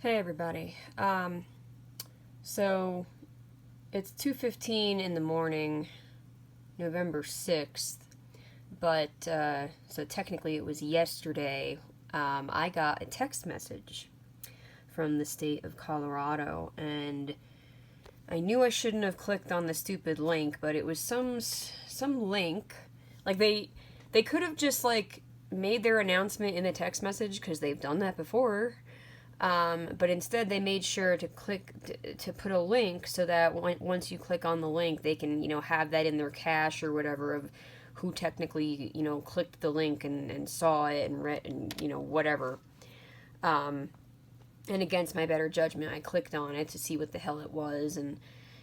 Hey everybody. So it's 2:15 in the morning, November 6th, but so technically it was yesterday. I got a text message from the state of Colorado, and I knew I shouldn't have clicked on the stupid link, but it was some link. Like they could have just like made their announcement in the text message because they've done that before. But instead, they made sure to to put a link so that once you click on the link, they can have that in their cache or whatever of who technically clicked the link and saw it and read and whatever. Um, and against my better judgment, I clicked on it to see what the hell it was, and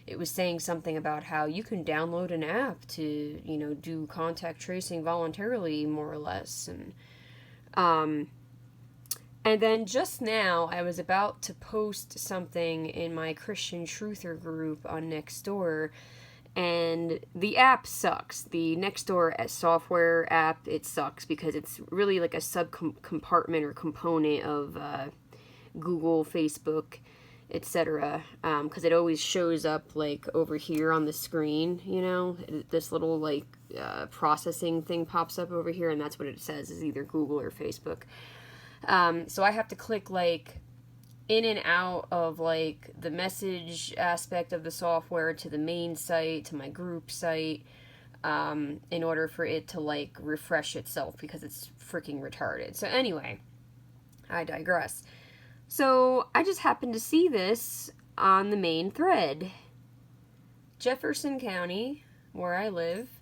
it was saying something about how you can download an app to do contact tracing voluntarily, more or less, um, and then just now, I was about to post something in my Christian Truther group on Nextdoor, and the app sucks. The Nextdoor software app, it sucks because it's really like a sub-compartment or component of Google, Facebook, etc. Because it always shows up like over here on the screen, this little like processing thing pops up over here, and that's what it says is either Google or Facebook. So I have to click like in and out of like the message aspect of the software to the main site to my group site in order for it to like refresh itself because it's freaking retarded. So anyway, I digress. So I just happened to see this on the main thread. Jefferson County, where I live,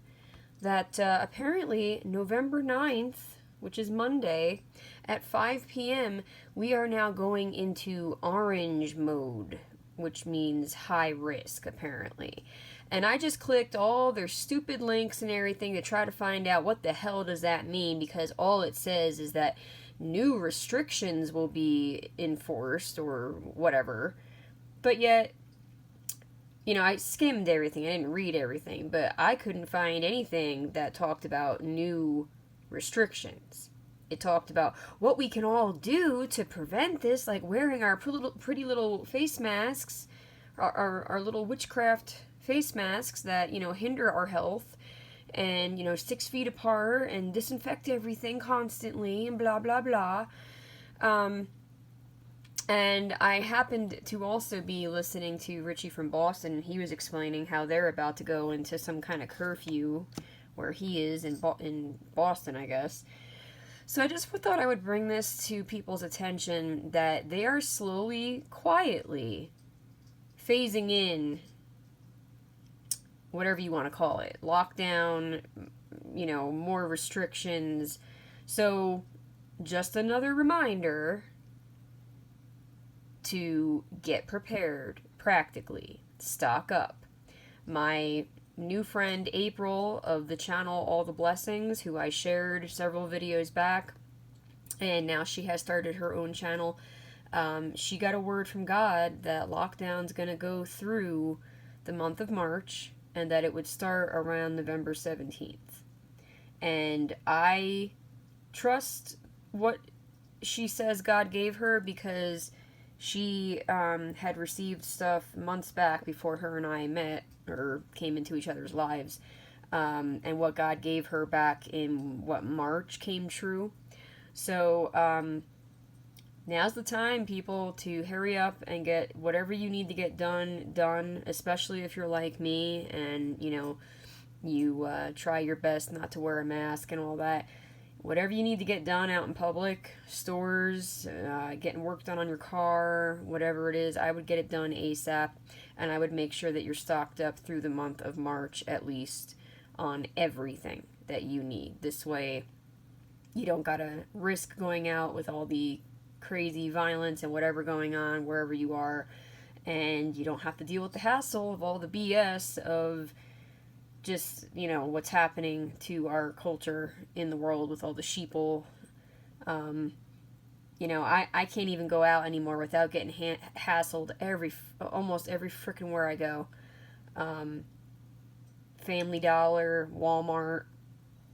that apparently November 9th, which is Monday, at 5 p.m., we are now going into orange mode, which means high risk, apparently. And I just clicked all their stupid links and everything to try to find out what the hell does that mean, because all it says is that new restrictions will be enforced or whatever. But yet, I skimmed everything. I didn't read everything, but I couldn't find anything that talked about new restrictions. It talked about what we can all do to prevent this, like wearing our pretty little face masks, our little witchcraft face masks that, hinder our health, and, 6 feet apart, and disinfect everything constantly, and blah, blah, blah. And I happened to also be listening to Richie from Boston, and he was explaining how they're about to go into some kind of curfew where he is in Boston, I guess. So I just thought I would bring this to people's attention that they are slowly, quietly phasing in whatever you want to call it. Lockdown, more restrictions. So just another reminder to get prepared practically. Stock up. My new friend April of the channel All the Blessings, who I shared several videos back, and now she has started her own channel. She got a word from God that lockdown's going to go through the month of March and that it would start around November 17th. And I trust what she says God gave her because she had received stuff months back before her and I met or came into each other's lives. And what God gave her back in, March came true. So now's the time, people, to hurry up and get whatever you need to get done, especially if you're like me and, you try your best not to wear a mask and all that. Whatever you need to get done out in public, stores, getting work done on your car, whatever it is, I would get it done ASAP, and I would make sure that you're stocked up through the month of March at least on everything that you need. This way, you don't gotta risk going out with all the crazy violence and whatever going on wherever you are, and you don't have to deal with the hassle of all the BS of just, what's happening to our culture in the world with all the sheeple. I can't even go out anymore without getting hassled almost every freaking where I go. Family Dollar, Walmart.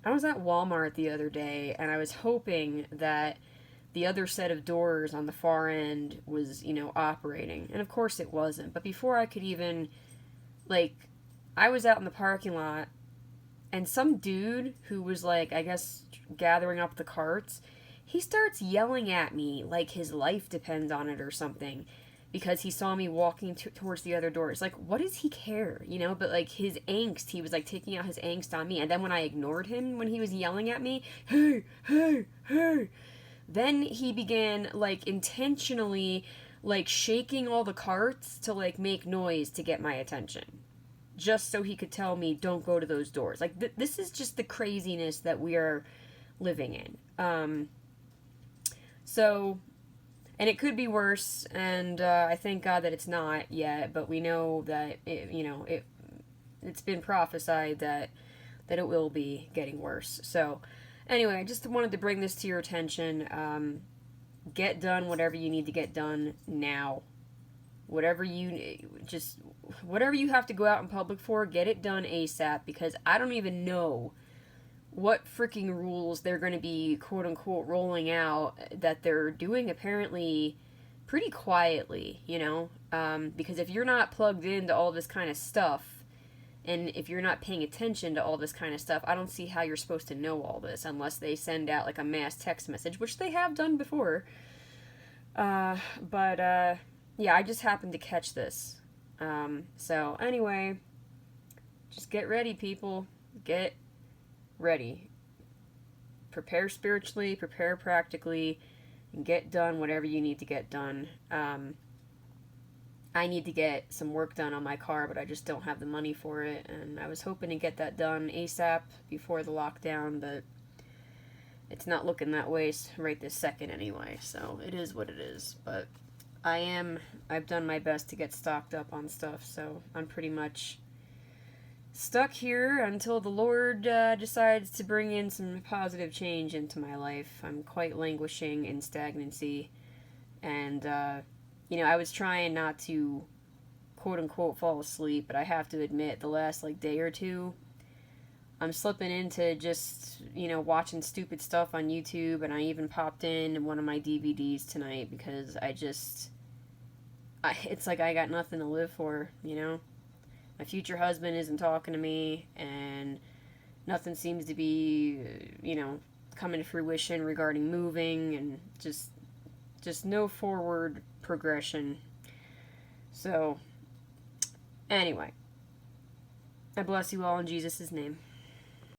I was at Walmart the other day, and I was hoping that the other set of doors on the far end was, operating. And of course it wasn't. But before I could even, like, I was out in the parking lot, and some dude who was, like, I guess gathering up the carts, he starts yelling at me like his life depends on it or something, because he saw me walking towards the other doors. Like, what does he care, But, like, his angst, he was, like, taking out his angst on me. And then when I ignored him when he was yelling at me, hey, hey, hey, then he began, like, intentionally, like, shaking all the carts to, like, make noise to get my attention. Just so he could tell me, don't go to those doors. Like, this is just the craziness that we are living in. So, and it could be worse, and I thank God that it's not yet, but we know that, it's been prophesied that it will be getting worse. So, anyway, I just wanted to bring this to your attention. Get done whatever you need to get done now. Whatever you have to go out in public for, get it done ASAP, because I don't even know what freaking rules they're going to be, quote unquote, rolling out that they're doing apparently pretty quietly, because if you're not plugged into all this kind of stuff, and if you're not paying attention to all this kind of stuff, I don't see how you're supposed to know all this unless they send out, like, a mass text message, which they have done before. Yeah, I just happened to catch this. So, anyway, just get ready, people. Get ready. Prepare spiritually, prepare practically, and get done whatever you need to get done. I need to get some work done on my car, but I just don't have the money for it, and I was hoping to get that done ASAP before the lockdown, but it's not looking that way right this second anyway, so it is what it is. But I've done my best to get stocked up on stuff, so I'm pretty much stuck here until the Lord decides to bring in some positive change into my life. I'm quite languishing in stagnancy, and I was trying not to, quote unquote, fall asleep, but I have to admit, the last, like, day or two, I'm slipping into just, watching stupid stuff on YouTube, and I even popped in one of my DVDs tonight because it's like I got nothing to live for, My future husband isn't talking to me, and nothing seems to be, coming to fruition regarding moving, and just no forward progression. So, anyway, I bless you all in Jesus' name.